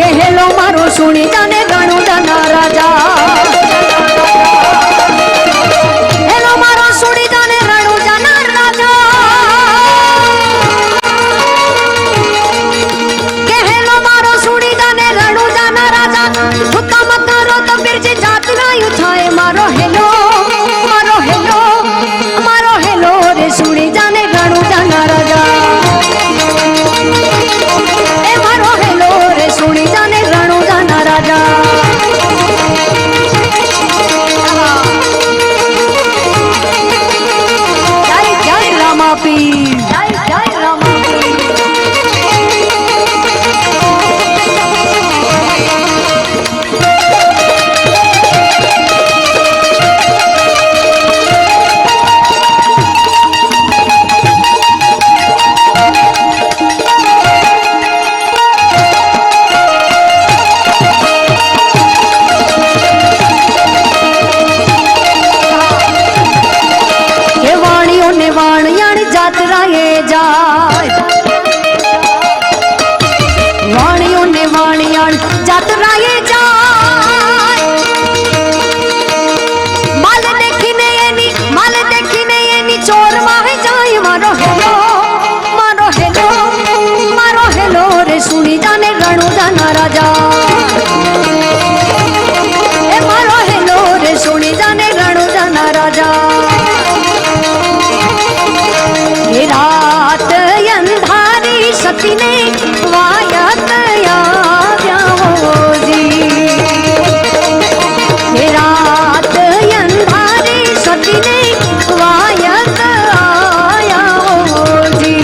Hello मारो सुनी जाने गणु जना राजा हेलो मारो सुनी जाने रणु जना राजा के हेलो मारो सुनी जाने रणु जना राजा हुक्म करो तो बिरज जात ना उठाए मारो हेलो रे सुनी जाने रणु जना राजा ए मारो हेलो रे सुनी जाने रणु जना राजा जय जय रामा पीर जय जय रामा सुनी जाने रणु जना राजा ए मारो हेलो रे सुनी जाने रणु जना राजा ये रात अंधारी सती ने वायत आव्या हो जी ये रात अंधारी सती ने वायत आया हो जी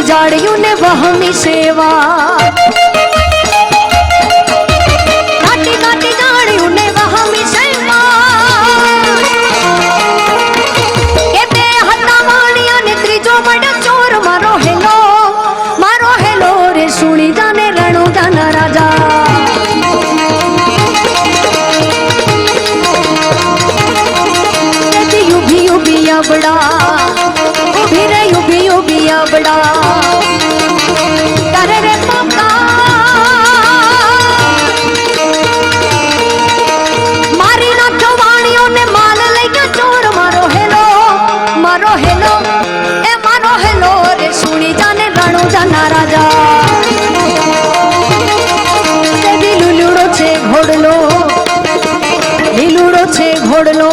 जाड़ियों ने वहमी सेवा काटी काटी जाड़ियों ने वहमी सेवा के बे हत्ता वाणिया ने त्रिजो बड़ा चोर मारो हेलो रे सुनी जाने रणु जना राजा युभी युभी बड़ा उभी बड़ा करे रे पापा मारी ना चौवाणियों ने माल लइया चोर मारो हेलो ए मारो हेलो रे सुनी जाने रणु जना राजा लुलुड़ो छे घोड़लो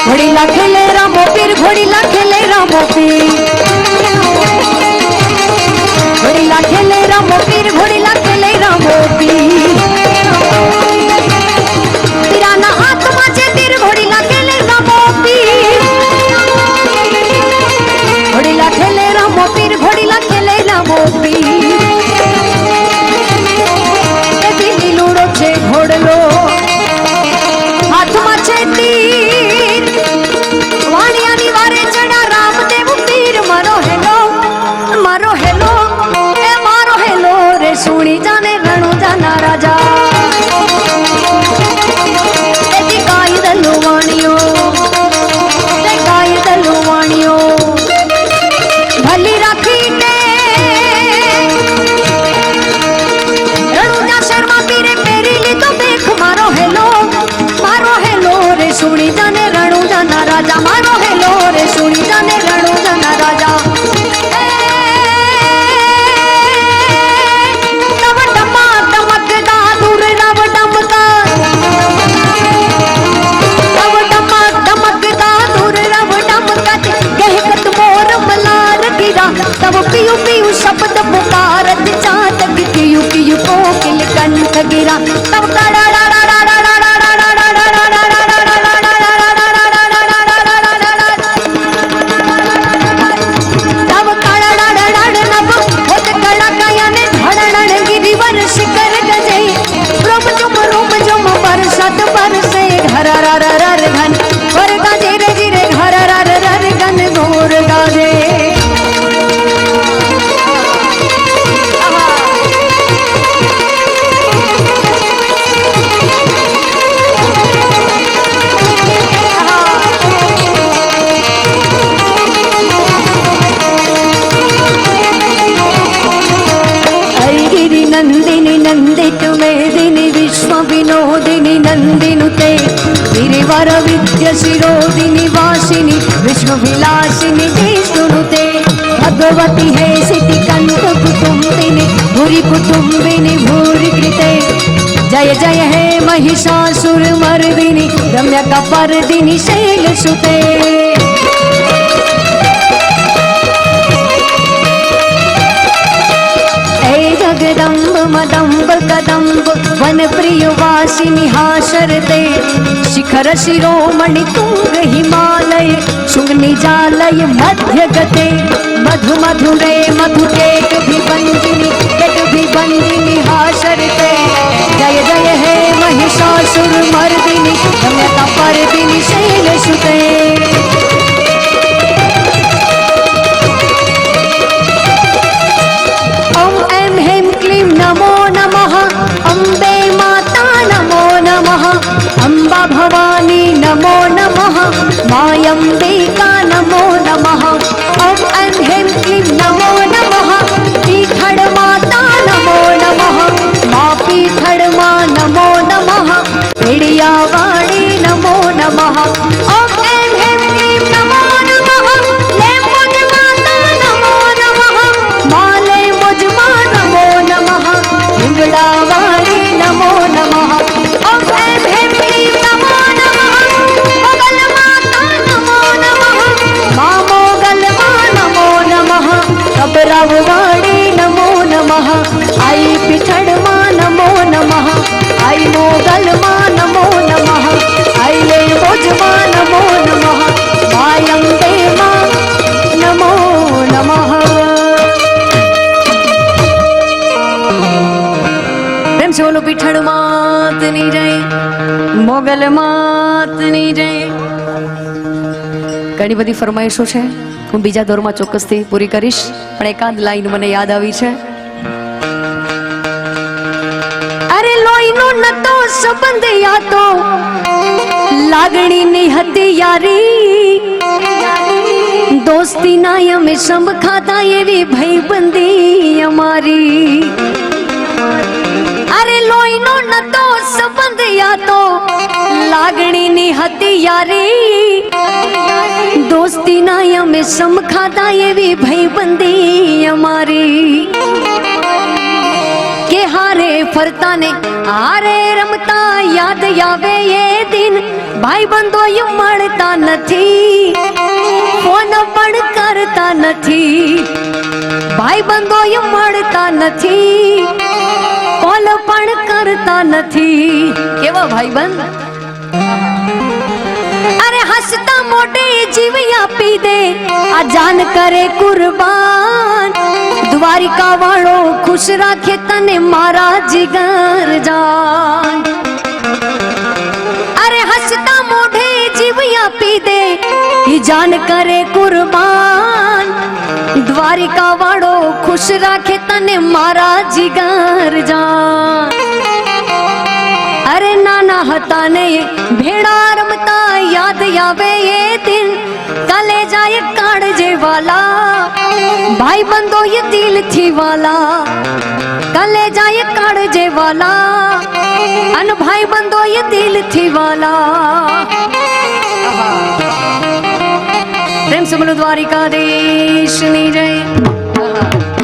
घोड़ी लाखेले रामो पीर घोड़ी लाखेले रामो पीर घोड़ी लाखेले रामो पीर पिराना हाथ माचे तीर घोड़ी लाखेले रामो पीर घोड़ी लाखेले रामो पीर घोड़ी लाखेले रामो पीर ए दिली लूड़ो छे घोड़लो हाथ माचे तीर वाणिया वारे चढ़ा रामदेव पीर मारो हेलो ए मारो हेलो बरसे घर रर रर घन और गाजे रे जिरे घर रर रर घन घोर गाजे नंदिनी नंदित मेदिनी विश्व विनोदिनी नंदिनुते गिरिवर विद्य शिरोदिनी वासिनी विश्व विलासिनी विष्णुनुते भगवती है सिद्धि कंठ कुटुंबिनी भूरि कुटुंबिनी भूरि कृते जय जय हे महिषासुर मर्दिनी रम्य कपर्दिनी शैल सुते जगदम्ब मदम्ब कदम्ब वन प्रिय वासिनी हाशरते शिखर शिरोमणि तुंग हिमालय शुंगनि जालय मध्य गते मधु मधुरे मधु केट भी बंदिनी हाशरते जय जय हे महिषासुर मर्दिनी रम्य कपर्दिनी शैल सुते नमो नमः अम्बे माता नमो नमः अम्बा भवानी नमो नमः मायम्बिका नमो नमः ॐ ऐं ह्रीं क्लीं नमो नमः पीठड़ माता नमो नमः मा पीठड़ मा नमो नमः पिड़ियावाणी नमो नमः ॐ ऐं ह्रीं क्लीं नमो नमः लेम्बुज माता नमो नमः माले मुजमा नमो नमः हिंगलावाणी नमो नमः ॐ ऐं ह्रीं क्लीं नमो नमः मोगल माता नमो नमः मा मोगल मा नमो नमः कबरवाणी नमो नमः आई पिठड़ मा नमो नमः आई मोगल मा नमो नमः आई ले मुजमा नमो नमः मायम्बे मा नमो नमः से बोलो पीठड़ मात नहीं जय मोगल मात नहीं जय ઘણી બધી ફરમાઈશો છે હું બીજા દોરમાં ચોક્કસથી પૂરી કરીશ પણ એકાદ લાઈન મને યાદ આવી છે અરે લોહીનો નતો સંબંધ યાતો લાગણીની હતી યારી દોસ્તીના અમે સંભ ખાતા એવી ભાઈબંધી અમારી અરે લોહીનો નતો સંબંધ યાતો લાગણીની હતી યારી દોસ્તીના અમે સમ ખાતા એવી ભાઈબંધી અમારી કે હારે ફરતા ને હારે રમતા યાદ આવે એ દિન ભાઈબંધો મળતા નથી ફોન પણ કરતા નથી ભાઈબંધો મળતા નથી કોલ પણ કરતા નથી કેવા ભાઈબંધ અરે હસતા મોઢે જીવ આપી દે આ જાન કરે કુરબાન દ્વારિકા વાળો ખુશ રાખે તને મારા જીગર જાન અરે હસતા મોઢે જીવ આપી દે ઈ જાન કરે કુરબાન દ્વારિકા વાળો ખુશ રાખે તને મારા જીગર જાન અરે નાના હતા ને ભેડા રમતા યાદ આવે એ દિન કલે જાય કાળજે વાલા ભાઈ બંધો એ દિલ થી વાલા કલે જાય કાળજે વાલા અન ભાઈ બંધો એ દિલ થી વાલા પ્રેમ से बोलो द्वारिकाधीश ની જય।